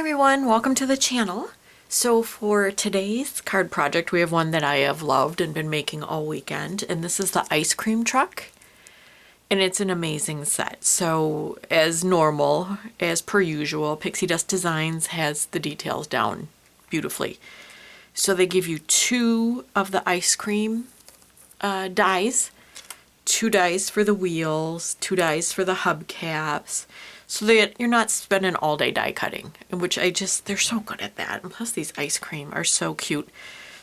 everyone, welcome to the channel. So for today's card project, we have one that I have loved and been making all weekend, and this is the ice cream truck. And it's an amazing set. So as normal, as per usual, Pixie Dust Designs has the details down beautifully. So they give you two of the ice cream dies, two dies for the wheels, two dies for the hubcaps, so that you're not spending all day die cutting, which they're so good at that. And plus these ice cream are so cute.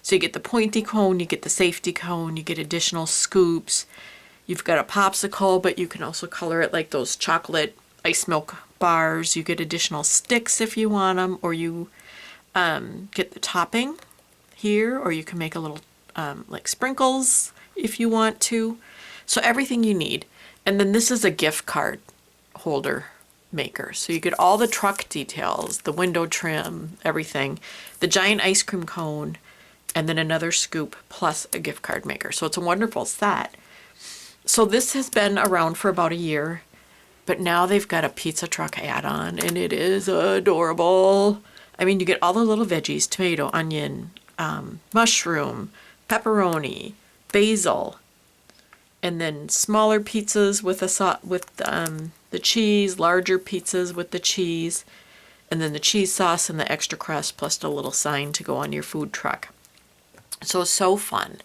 So you get the pointy cone, you get the safety cone, you get additional scoops. You've got a popsicle, but you can also color it like those chocolate ice milk bars. You get additional sticks if you want them, or you get the topping here, or you can make a little like sprinkles if you want to. So everything you need. And then this is a gift card holder maker. So you get all the truck details, the window trim, everything, the giant ice cream cone, and then another scoop plus a gift card maker. So it's a wonderful set. So this has been around for about a year, but now they've got a pizza truck add-on and it is adorable. I mean, you get all the little veggies, tomato, onion, mushroom, pepperoni, basil, and then smaller pizzas with the cheese, larger pizzas with the cheese, and then the cheese sauce and the extra crust plus a little sign to go on your food truck. So fun.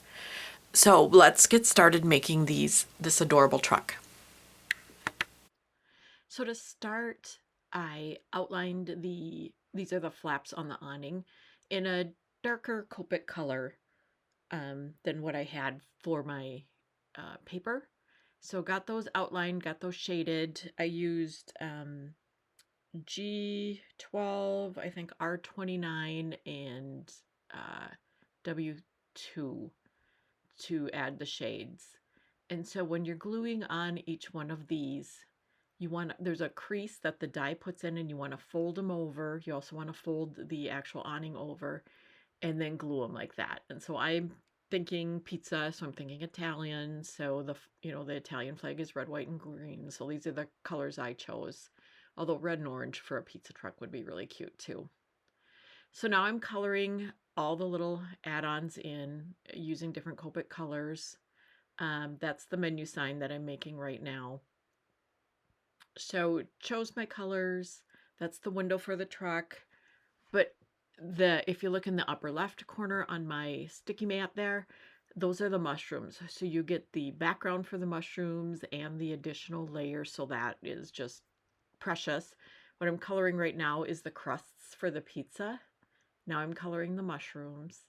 So let's get started making this adorable truck. So to start, I outlined these are the flaps on the awning in a darker Copic color than what I had for my paper. So got those outlined, got those shaded. I used G12, I think R29, and W2 to add the shades. And so when you're gluing on each one of these, there's a crease that the die puts in and you want to fold them over. You also want to fold the actual awning over and then glue them like that. And so I'm thinking pizza, so I'm thinking Italian. So the Italian flag is red, white, and green. So these are the colors I chose. Although red and orange for a pizza truck would be really cute too. So now I'm coloring all the little add-ons in using different Copic colors. That's the menu sign that I'm making right now. So chose my colors. That's the window for the truck. But if you look in the upper left corner on my sticky mat there, those are the mushrooms. So you get the background for the mushrooms and the additional layer. So that is just precious. What I'm coloring right now is the crusts for the pizza. Now I'm coloring the mushrooms.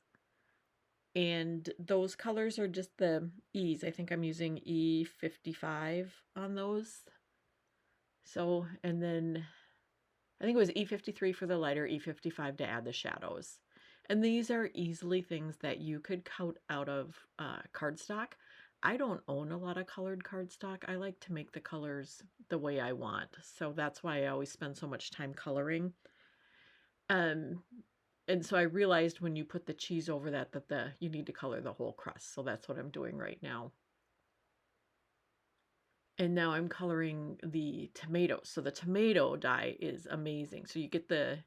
And those colors are just the E's. I think I'm using E55 on those. So, and then I think it was E53 for the lighter, E55 to add the shadows. And these are easily things that you could cut out of cardstock. I don't own a lot of colored cardstock. I like to make the colors the way I want. So that's why I always spend so much time coloring. And so I realized when you put the cheese over that you need to color the whole crust. So that's what I'm doing right now. And now I'm coloring the tomatoes. So the tomato dye is amazing. So you get those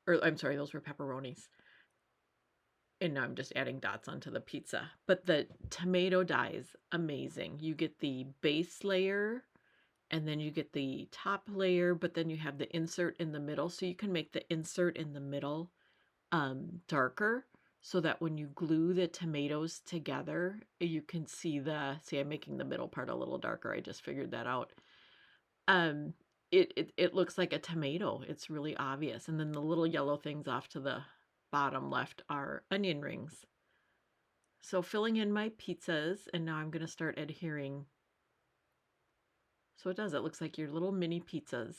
were pepperonis. And now I'm just adding dots onto the pizza. But the tomato dye is amazing. You get the base layer, and then you get the top layer, but then you have the insert in the middle. So you can make the insert in the middle darker, so that when you glue the tomatoes together, you can see I'm making the middle part a little darker. I just figured that out. It looks like a tomato. It's really obvious. And then the little yellow things off to the bottom left are onion rings. So filling in my pizzas, and now I'm going to start adhering. So it looks like your little mini pizzas.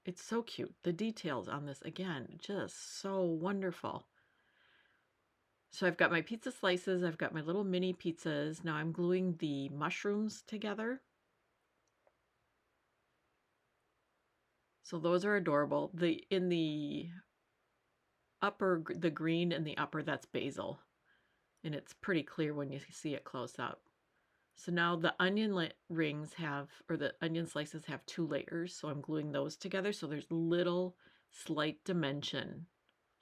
It's so cute. The details on this, again, just so wonderful. So I've got my pizza slices, I've got my little mini pizzas. Now I'm gluing the mushrooms together. So those are adorable. In the upper, the green in the upper, that's basil. And it's pretty clear when you see it close up. So now the onion rings have, or the onion slices have 2 layers, so I'm gluing those together. So there's little slight dimension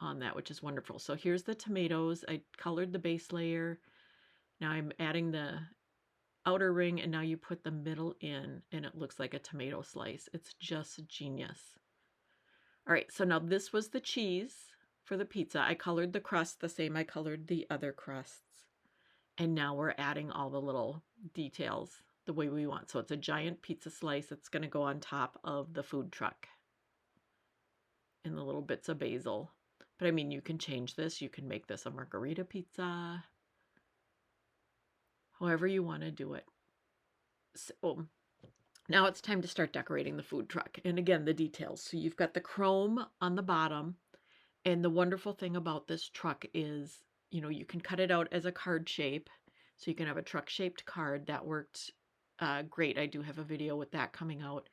on that, which is wonderful. So here's the tomatoes. I colored the base layer. Now I'm adding the outer ring, and now you put the middle in, and it looks like a tomato slice. It's just genius. All right, so now this was the cheese for the pizza. I colored the crust the same I colored the other crusts. And now we're adding all the little details the way we want. So it's a giant pizza slice that's going to go on top of the food truck. And the little bits of basil. But I mean, you can change this. You can make this a margarita pizza. However you want to do it. So now it's time to start decorating the food truck. And again, the details. So you've got the chrome on the bottom. And the wonderful thing about this truck is, you can cut it out as a card shape. So you can have a truck-shaped card. That worked great. I do have a video with that coming out.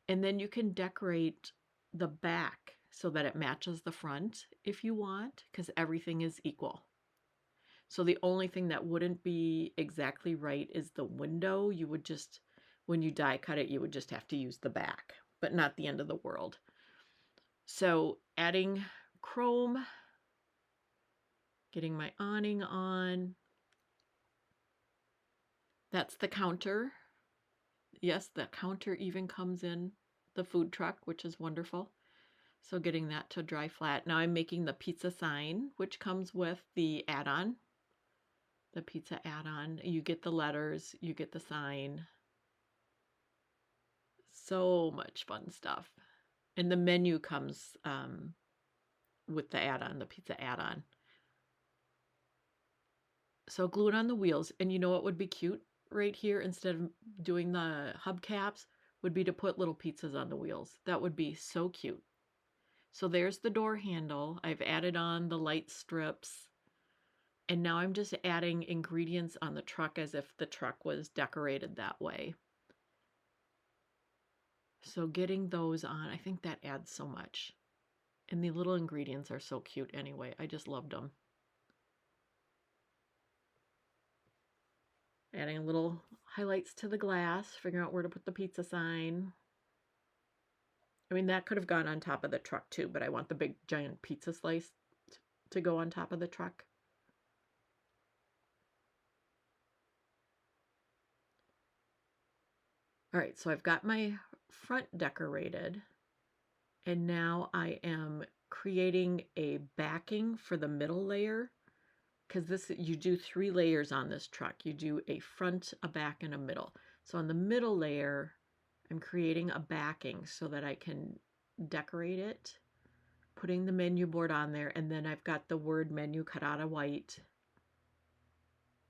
And then you can decorate the back so that it matches the front if you want, because everything is equal. So the only thing that wouldn't be exactly right is the window. You would just, when you die cut it, you would just have to use the back, but not the end of the world. So adding chrome, getting my awning on. That's the counter. Yes, the counter even comes in the food truck, which is wonderful. So getting that to dry flat. Now I'm making the pizza sign, which comes with the add-on. The pizza add-on. You get the letters, you get the sign. So much fun stuff. And the menu comes with the add-on, the pizza add-on. So glue it on the wheels. And you know what would be cute right here, instead of doing the hubcaps, would be to put little pizzas on the wheels. That would be so cute. So there's the door handle. I've added on the light strips. And now I'm just adding ingredients on the truck as if the truck was decorated that way. So getting those on, I think that adds so much. And the little ingredients are so cute anyway. I just loved them. Adding little highlights to the glass, figuring out where to put the pizza sign. I mean, that could have gone on top of the truck too, but I want the big giant pizza slice to go on top of the truck. All right, so I've got my front decorated, and now I am creating a backing for the middle layer, because you do 3 layers on this truck. You do a front, a back, and a middle. So on the middle layer, I'm creating a backing so that I can decorate it, putting the menu board on there, and then I've got the word menu cut out of white.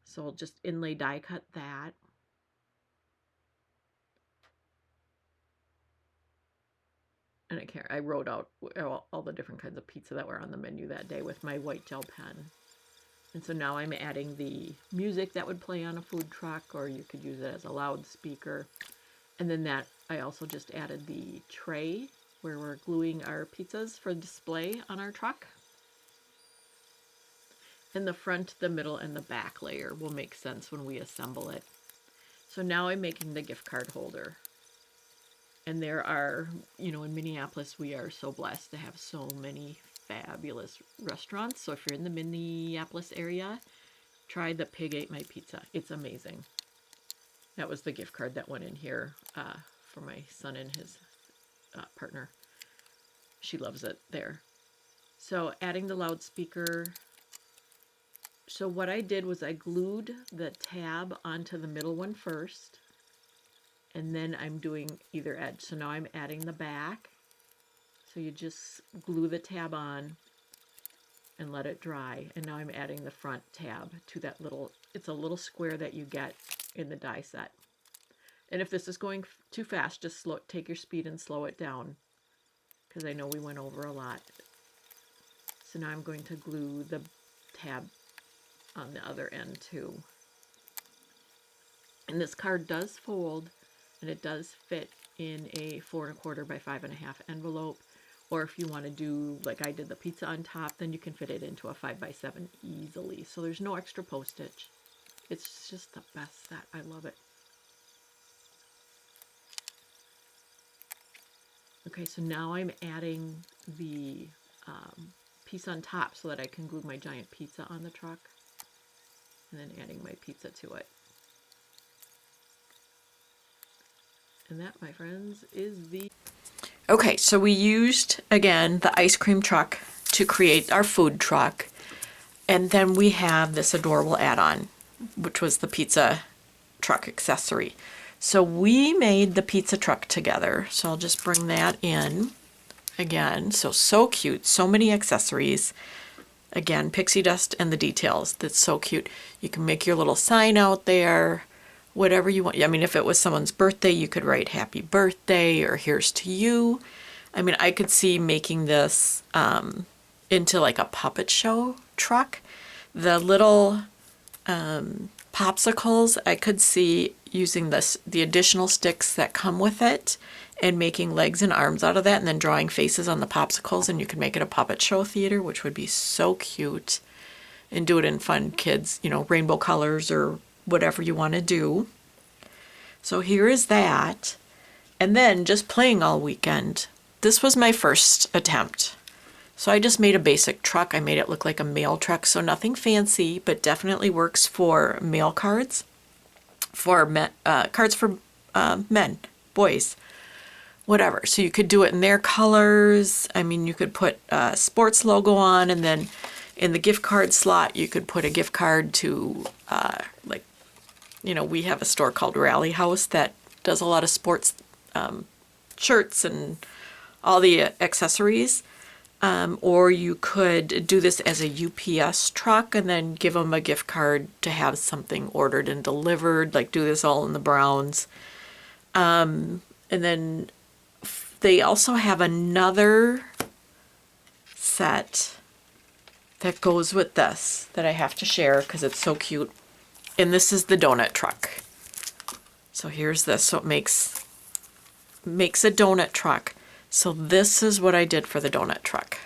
So I'll just inlay die cut that. And I wrote out all the different kinds of pizza that were on the menu that day with my white gel pen. And so now I'm adding the music that would play on a food truck, or you could use it as a loudspeaker. And then that I also just added the tray where we're gluing our pizzas for display on our truck. And the front, the middle, and the back layer will make sense when we assemble it. So now I'm making the gift card holder. And there are, in Minneapolis, we are so blessed to have so many fabulous restaurants. So if you're in the Minneapolis area, try the Pig Ate My Pizza. It's amazing. That was the gift card that went in here for my son and his partner. She loves it there. So adding the loudspeaker. So what I did was I glued the tab onto the middle one first. And then I'm doing either edge. So now I'm adding the back. So you just glue the tab on and let it dry. And now I'm adding the front tab to that it's a little square that you get in the die set. And if this is going too fast, just take your speed and slow it down, because I know we went over a lot. So now I'm going to glue the tab on the other end too. And this card does fold, and it does fit in a 4 1/4 by 5 1/2 envelope. Or if you want to do like I did the pizza on top, then you can fit it into a 5 by 7 easily. So there's no extra postage. It's just the best set. I love it. Okay, so now I'm adding the piece on top so that I can glue my giant pizza on the truck. And then adding my pizza to it. And that, my friends, is the... Okay, so we used, again, the ice cream truck to create our food truck. And then we have this adorable add-on, which was the pizza truck accessory. So we made the pizza truck together. So I'll just bring that in again. So cute. So many accessories. Again, pixie dust and the details. That's so cute. You can make your little sign out there, whatever you want. I mean, if it was someone's birthday, you could write happy birthday or here's to you. I mean, I could see making this into like a puppet show truck. The little popsicles, I could see using the additional sticks that come with it and making legs and arms out of that and then drawing faces on the popsicles, and you can make it a puppet show theater, which would be so cute, and do it in fun kids, you know, rainbow colors or whatever you want to do. So here is that. And then just playing all weekend. This was my first attempt. So I just made a basic truck. I made it look like a mail truck, so nothing fancy, but definitely works for mail cards, for cards for men, boys, whatever. So you could do it in their colors. I mean, you could put a sports logo on, and then in the gift card slot, you could put a gift card to, like, you know, we have a store called Rally House that does a lot of sports shirts and all the accessories. Or you could do this as a UPS truck and then give them a gift card to have something ordered and delivered, like do this all in the browns. And then they also have another set that goes with this that I have to share because it's so cute. And this is the donut truck. So here's this. So it makes a donut truck. So this is what I did for the donut truck.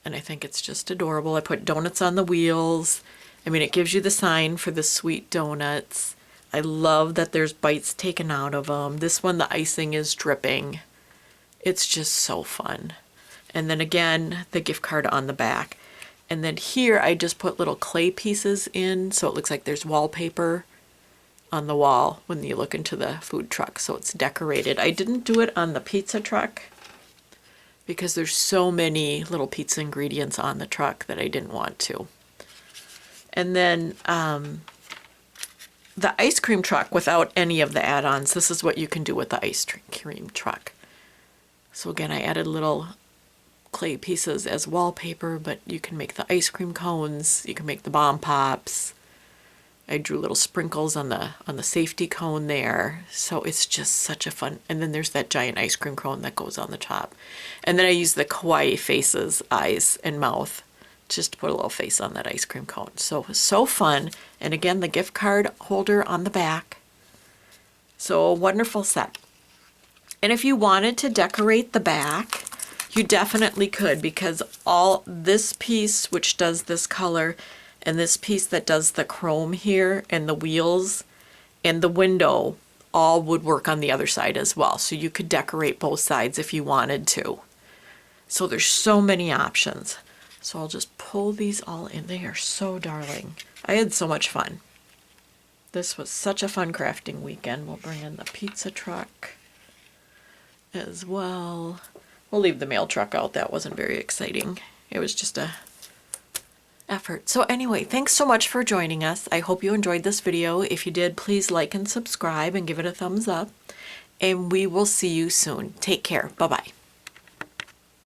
And I think it's just adorable. I put donuts on the wheels. I mean, it gives you the sign for the sweet donuts. I love that there's bites taken out of them. This one, the icing is dripping. It's just so fun. And then again, the gift card on the back. And then here, I just put little clay pieces in, so it looks like there's wallpaper on the wall when you look into the food truck, so it's decorated. I didn't do it on the pizza truck because there's so many little pizza ingredients on the truck that I didn't want to. And then the ice cream truck without any of the add-ons, this is what you can do with the ice cream truck. So again, I added little clay pieces as wallpaper, but you can make the ice cream cones, you can make the bomb pops. I drew little sprinkles on the safety cone there. So it's just such a fun, and then there's that giant ice cream cone that goes on the top. And then I use the kawaii faces, eyes and mouth, just to put a little face on that ice cream cone. So fun. And again, the gift card holder on the back. So a wonderful set. And if you wanted to decorate the back, you definitely could, because all this piece, which does this color, and this piece that does the chrome here and the wheels and the window all would work on the other side as well. So you could decorate both sides if you wanted to. So there's so many options. So I'll just pull these all in. They are so darling. I had so much fun. This was such a fun crafting weekend. We'll bring in the pizza truck as well. We'll leave the mail truck out. That wasn't very exciting. It was just a effort. So anyway, thanks so much for joining us. I hope you enjoyed this video. If you did, please like and subscribe and give it a thumbs up. And we will see you soon. Take care. Bye-bye.